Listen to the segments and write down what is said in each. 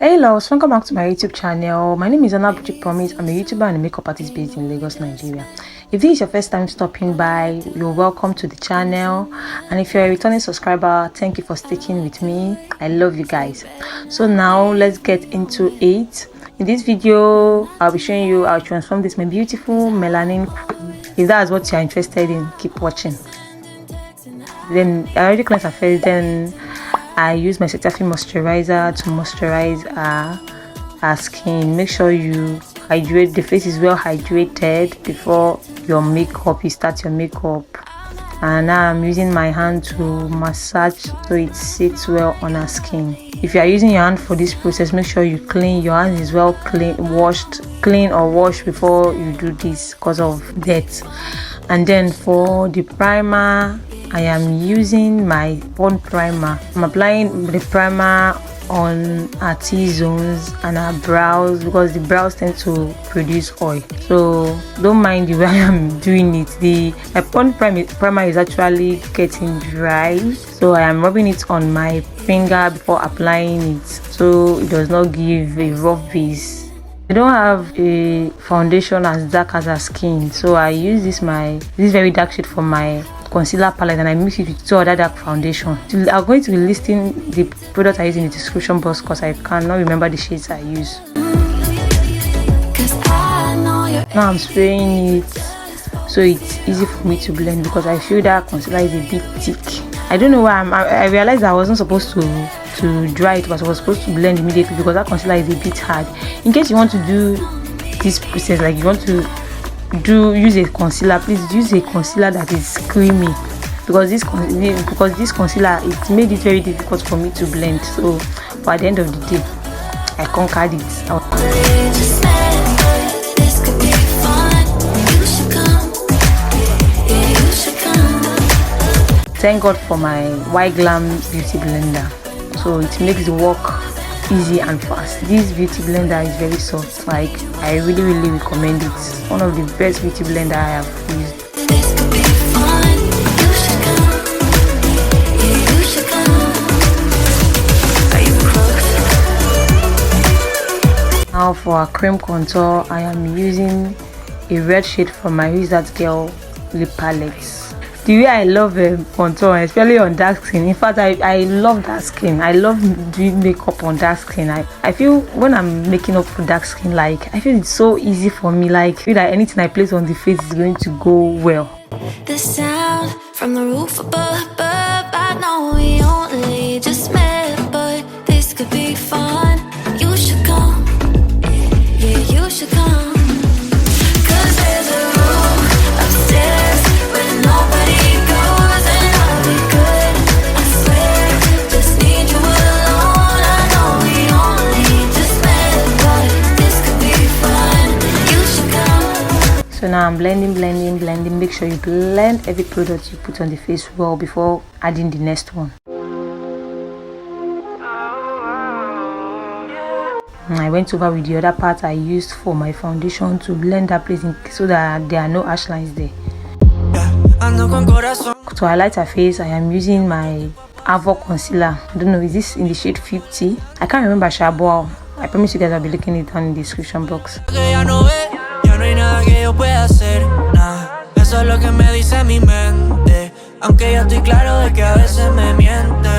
Hey loves, welcome back to my YouTube channel. My name is Anna Boutique Promise. I'm a YouTuber and a makeup artist based in Lagos, Nigeria. If this is your first time stopping by, you're welcome to the channel. And if you're a returning subscriber, thank you for sticking with me. I love you guys. So now let's get into it. In this video, I'll be showing you how to transform this my beautiful melanin. If that's what you're interested in, keep watching. Then I already cleansed her face, then I use my Cetaphil moisturizer to moisturize our skin. Make sure you hydrate, the face is well hydrated before you start your makeup. And now I'm using my hand to massage so it sits well on our skin. If you are using your hand for this process, make sure you clean your hand is well clean or washed before you do this because of dirt. And then for the primer, I am using my bone primer. I'm applying the primer on our T-zones and our brows because the brows tend to produce oil. So don't mind the way I am doing it. My bone primer is actually getting dry, so I am rubbing it on my finger before applying it so it does not give a rough base. I don't have a foundation as dark as her skin, so I use this very dark shade for my concealer palette and I mix it with two other dark foundation. I'm going to be listing the product I use in the description box because I cannot remember the shades I use. Now I'm spraying it so it's easy for me to blend because I feel that concealer is a bit thick. I don't know why I realized that I wasn't supposed to dry it, but I was supposed to blend immediately because that concealer is a bit hard. In case you want to do this process, like you want to use a concealer, please use a concealer that is creamy because this concealer, it made it very difficult for me to blend. So but at the end of the day, I conquered it. Thank God for my White Glam beauty blender, so it makes the work easy and fast. This beauty blender is very soft, like I really recommend it. It's one of the best beauty blender I have used. Now for our cream contour, I am using a red shade from my Who's That Girl lip palette. The way I love contour, especially on dark skin. In fact, I love dark skin. I love doing makeup on dark skin. I feel when I'm making up for dark skin, like I feel it's so easy for me. Like I feel like anything I place on the face is going to go well. The sound from the roof above, I know we only just met, but this could be fun. You should come, yeah, you should come. Cause there's a room upstairs where nobody goes and I'll be good, I swear. Just need you alone. I know we only just met, but this could be fun. You should come. So now I'm blending. Make sure you blend every product you put on the face well before adding the next one. I went over with the other part I used for my foundation to blend that place so that there are no harsh lines there. To highlight her face, I am using my Avour concealer. I don't know, is this in the shade 50? I can't remember Avour. I promise you guys I'll be looking it down in the description box. Eso es lo que me dice mi mente, aunque ya estoy claro de que a veces me miente.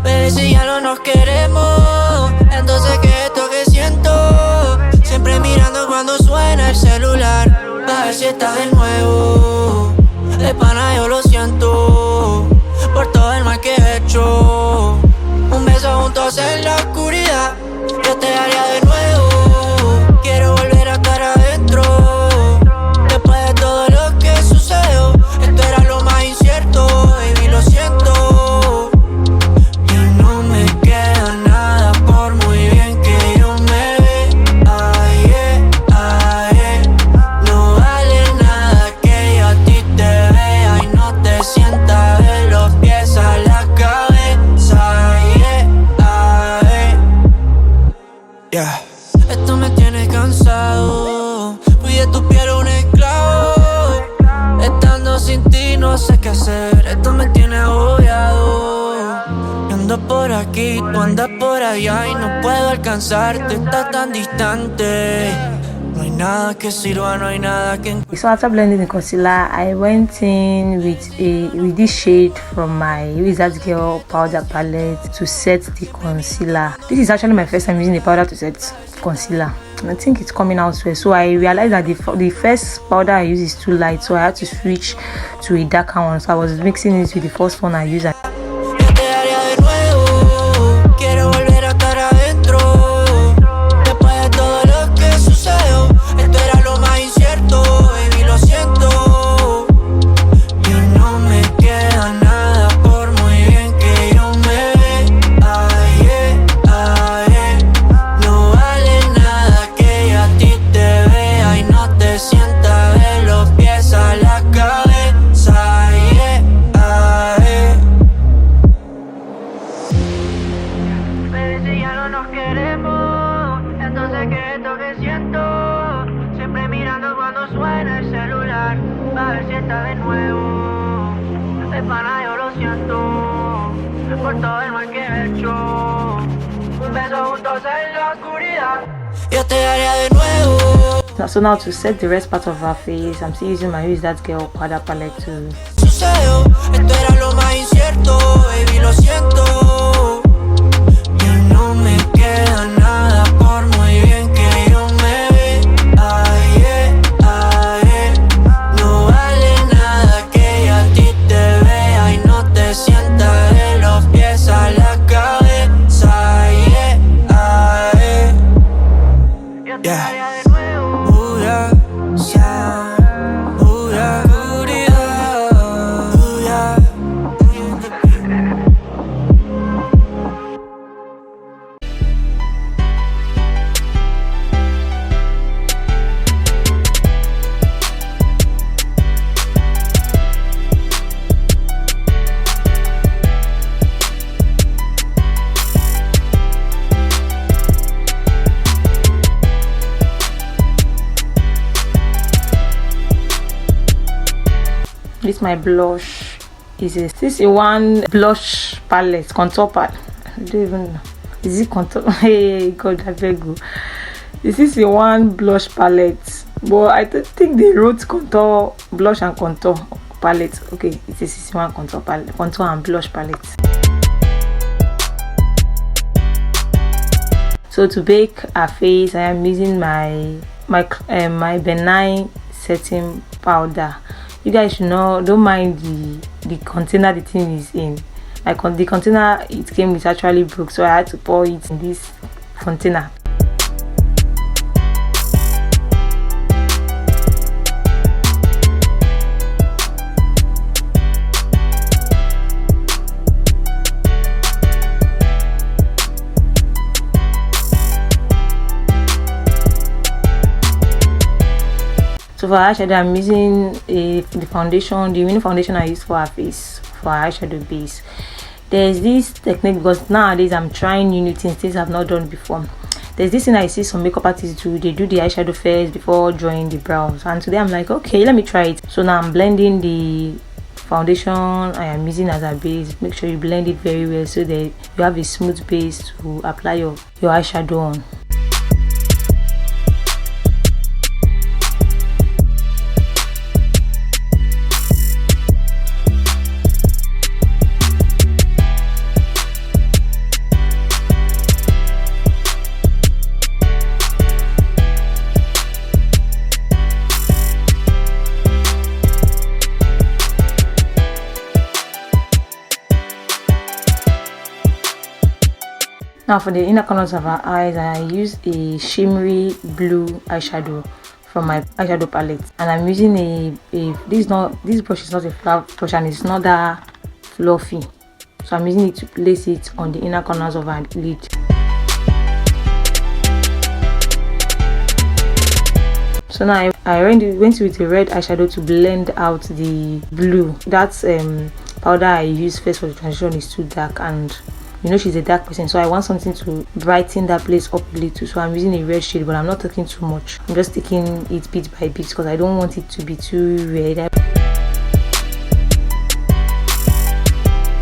Baby, si ya no nos queremos, entonces ¿qué es esto que siento? Siempre mirando cuando suena el celular, a ver si está de nuevo. De pana yo lo siento, por todo el mal que he hecho. Un beso juntos en la oscuridad, yo te haría de nuevo. Quiero volver a estar adentro. Después de todo lo que sucedió, esto era lo más incierto, baby, lo siento. Ya no me queda nada por muy bien que yo me vea. No vale nada que yo a ti te vea y no te sienta de los pies a la cabeza. Yeah. Esto me tiene cansado, fui de tu piel un esclavo. Estando sin ti no sé qué hacer, esto me tiene agobiado. ando por aquí, tú andas por allá y no puedo alcanzarte, estás tan distante. No hay nada que sirva, no hay nada que... So after blending the concealer, I went in with this shade from my Wizard Girl powder palette to set the concealer. This is actually my first time using the powder to set concealer. I think it's coming out well. So I realized that the first powder I use is too light, so I had to switch to a darker one. So I was mixing it with the first one I used. So now to set the rest part of her face, I'm still using my Wizard Girl powder palette to... This my blush is a 6-in-1 blush palette, contour palette. I don't even know. Is it contour? Hey God, I beg you. This is a 6-in-1 blush palette, but I don't think they wrote contour, blush and contour palette. Okay, it's a 6-in-1 contour palette, contour and blush palette. So to bake her face, I am using my benign setting powder. You guys should know, don't mind the container the thing is in. The container it came with actually broke, so I had to pour it in this container. So for eyeshadow, I'm using the foundation, the mini foundation I use for her face, for her eyeshadow base. There's this technique, because nowadays I'm trying new things I've not done before. There's this thing I see some makeup artists do. They do the eyeshadow first before drawing the brows, and today I'm like, okay, let me try it. So now I'm blending the foundation I am using as a base. Make sure you blend it very well so that you have a smooth base to apply your eyeshadow on. Now for the inner corners of her eyes, I use a shimmery blue eyeshadow from my eyeshadow palette, and I'm using this brush is not a flat brush and it's not that fluffy, so I'm using it to place it on the inner corners of her lid. So now I went with the red eyeshadow to blend out the blue. That's powder I use first for the transition is too dark, and you know she's a dark person, so I want something to brighten that place up a little. So I'm using a red shade, but I'm not taking too much. I'm just taking it bit by bit because I don't want it to be too red.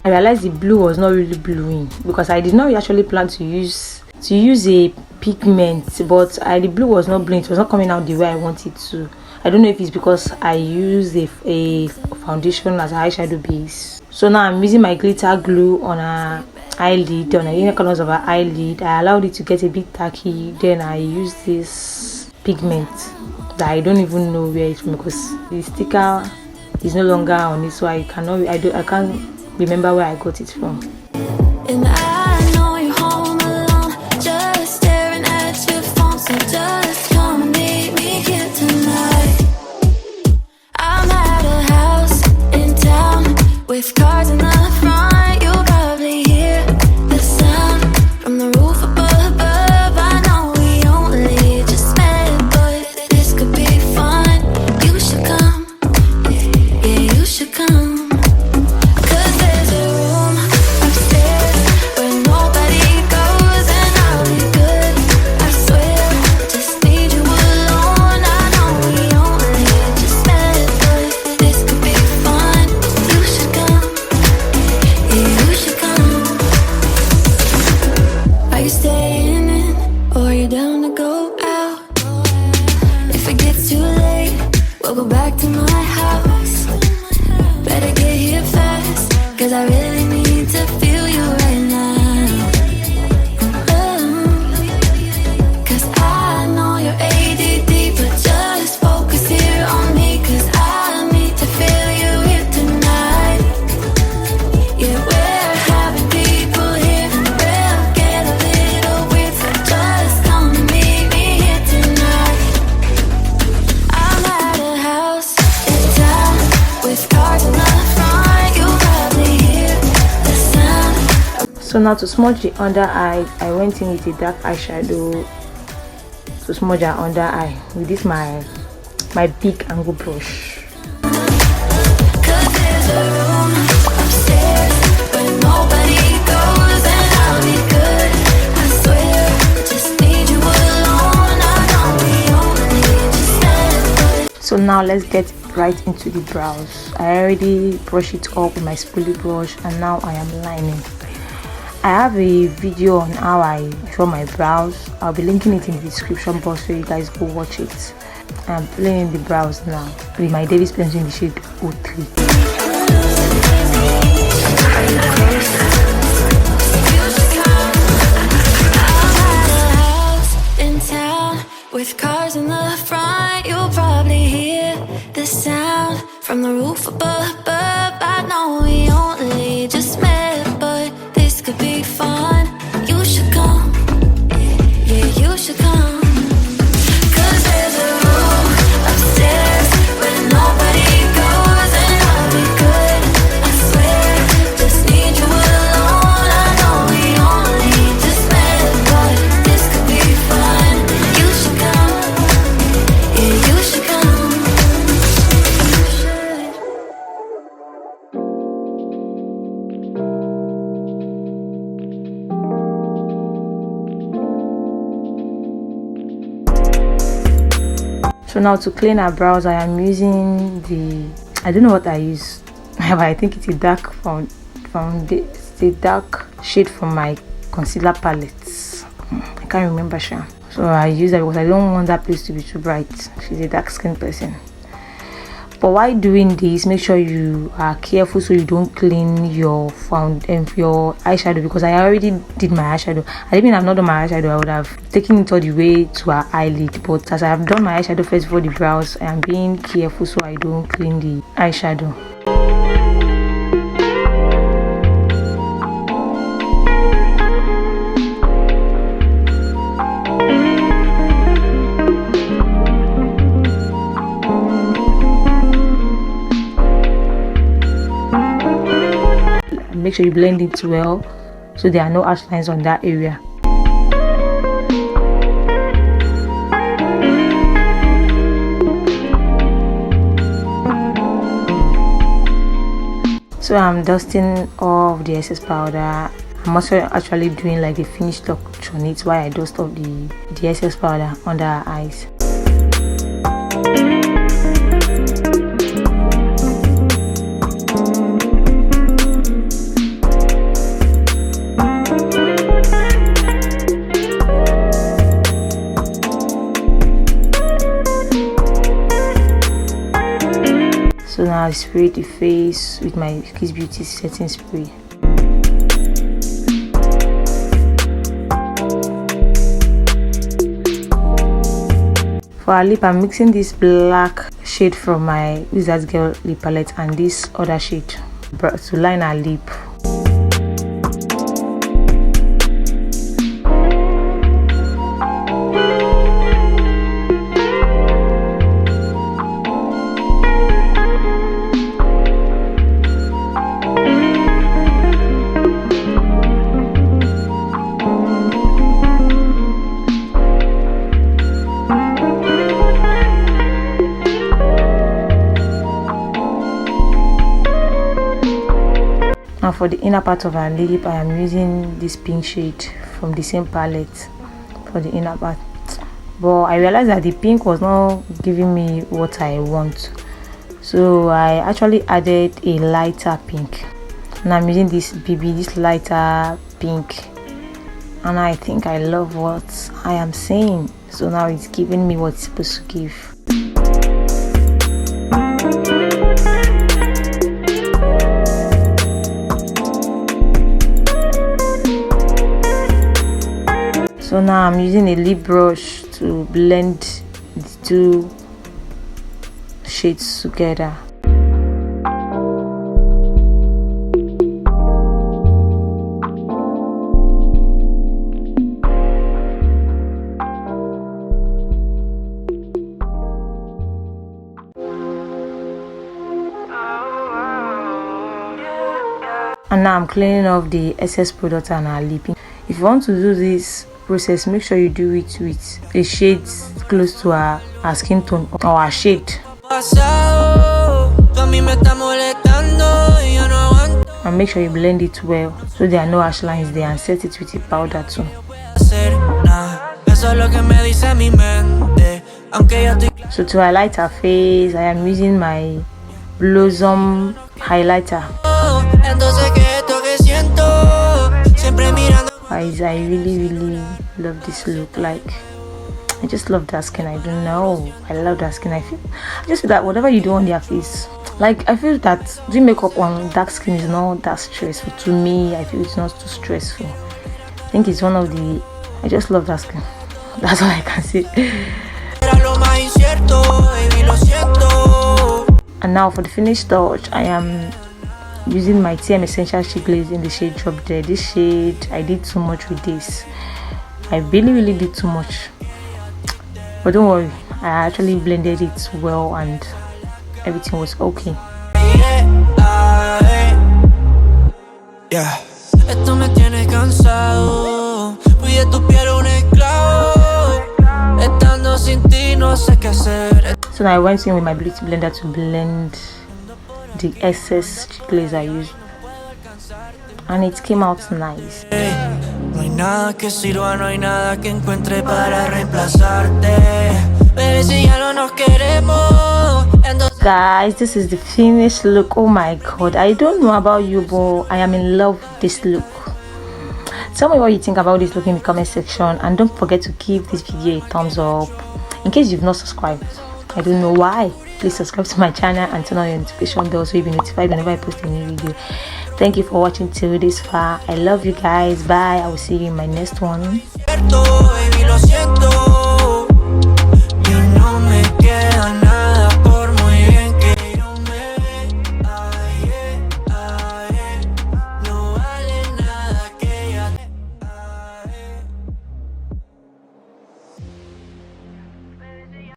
I realized the blue was not really bluing because I did not actually plan to use a pigment, but the blue was not bluing. It was not coming out the way I wanted to. I don't know if it's because I used a foundation as an eyeshadow base. So now I'm using my glitter glue on her eyelid, on the inner corners of her eyelid. I allowed it to get a bit tacky. Then I use this pigment that I don't even know where it's from because the sticker is no longer on it, so I can't remember where I got it from. And I know you're home alone, just staring at your phone, so just come and meet me here tonight. I'm at a house in town with cars in the front. You'll probably hear the sound from the roof above. I know we only just met, but this could be fun. You should come, yeah, you should come. We'll go back to my house. Better get here fast, cause I really need to feel you right now. Cause I know you're ADD, but just focus here on me, cause I need to feel you here tonight. Yeah, we're having people here, we'll get a little weird, so just come and meet me here tonight. I'm at a house in town with cars in the front. You'll probably hear the sound. So now to smudge the under eye, I went in with a dark eyeshadow to smudge her under eye with this my big angle brush. Cause there's a room upstairs where nobody goes, and I'll be good, I swear. Just need you alone. I know we only just met, but So now let's get right into the brows. I already brushed it up with my spoolie brush and now I am lining. I have a video on how I draw my brows. I'll be linking it in the description box so you guys go watch it. I'm filling in the brows now with my Davis pencil in the shade 03. in town with cars in the front. You'll probably hear the sound from the roof above. I know we only just met, but this could be fun. You should come, yeah, you should come. Cause there's a room upstairs where nobody goes, and I'll be good, I swear. Just need you alone. I know we only just met, but this could be fun. You should come, yeah, you should come. You should. So now to clean our brows, I am using I don't know what I use, but I think it's a dark it's a dark shade from my concealer palette. I can't remember, sure. So I use that because I don't want that place to be too bright. She's a dark skinned person. But while doing this, make sure you are careful so you don't clean your your eyeshadow, because I already did my eyeshadow. I didn't have not done my eyeshadow, I would have taken it all the way to her eyelid. But as I have done my eyeshadow first for the brows, I am being careful so I don't clean the eyeshadow. Make sure you blend it well so there are no harsh lines on that area. So I'm dusting off the excess powder. I'm also actually doing like a finish touch on it while I dust off the excess powder under her eyes. Now I spray the face with my Kiss Beauty setting spray. For our lip, I'm mixing this black shade from my Wizards Girl lip palette and this other shade to line our lip. Now for the inner part of our lip, I am using this pink shade from the same palette for the inner part, but I realized that the pink was not giving me what I want, so I actually added a lighter pink, and I'm using this this lighter pink, and I think I love what I am seeing. So now it's giving me what it's supposed to give. So now I'm using a lip brush to blend the two shades together. And now I'm cleaning off the excess product on our lip. If you want to do this process, make sure you do it with a shade close to our skin tone or our shade, and make sure you blend it well so there are no harsh lines there, and set it with a powder too. So to highlight our face, I am using my Blossom highlighter. Guys, I really love this look. Like, I just love that skin. I don't know, I love that skin. I just feel that whatever you do on your face, like, I feel that doing makeup on dark skin is not that stressful. To me, I feel it's not too stressful. I think it's one of the, I just love that skin. That's all I can say. And now for the finished touch, I am using my TM Essential Chee glaze in the shade Drop Dead. This shade, I did too much with this. I really did too much, but don't worry, I actually blended it well and everything was okay. Yeah. Esto me tiene cansado. Fui de tu piel un esclavo. Estando sin ti no sé qué hacer. So now I went in with my beauty blender to blend the excess glaze I used, and it came out nice. No hay nada que sirva, no hay nada que encuentre para reemplazarte. Pero si ya no nos queremos. Guys, this is the finished look. Oh my god, I don't know about you, but I am in love with this look. Tell me what you think about this look in the comment section, and don't forget to give this video a thumbs up. In case you've not subscribed, I don't know why, please subscribe to my channel and turn on your notification bell so you'll be notified whenever I post a new video. Thank you for watching till this far. I love you guys. Bye. I will see you in my next one.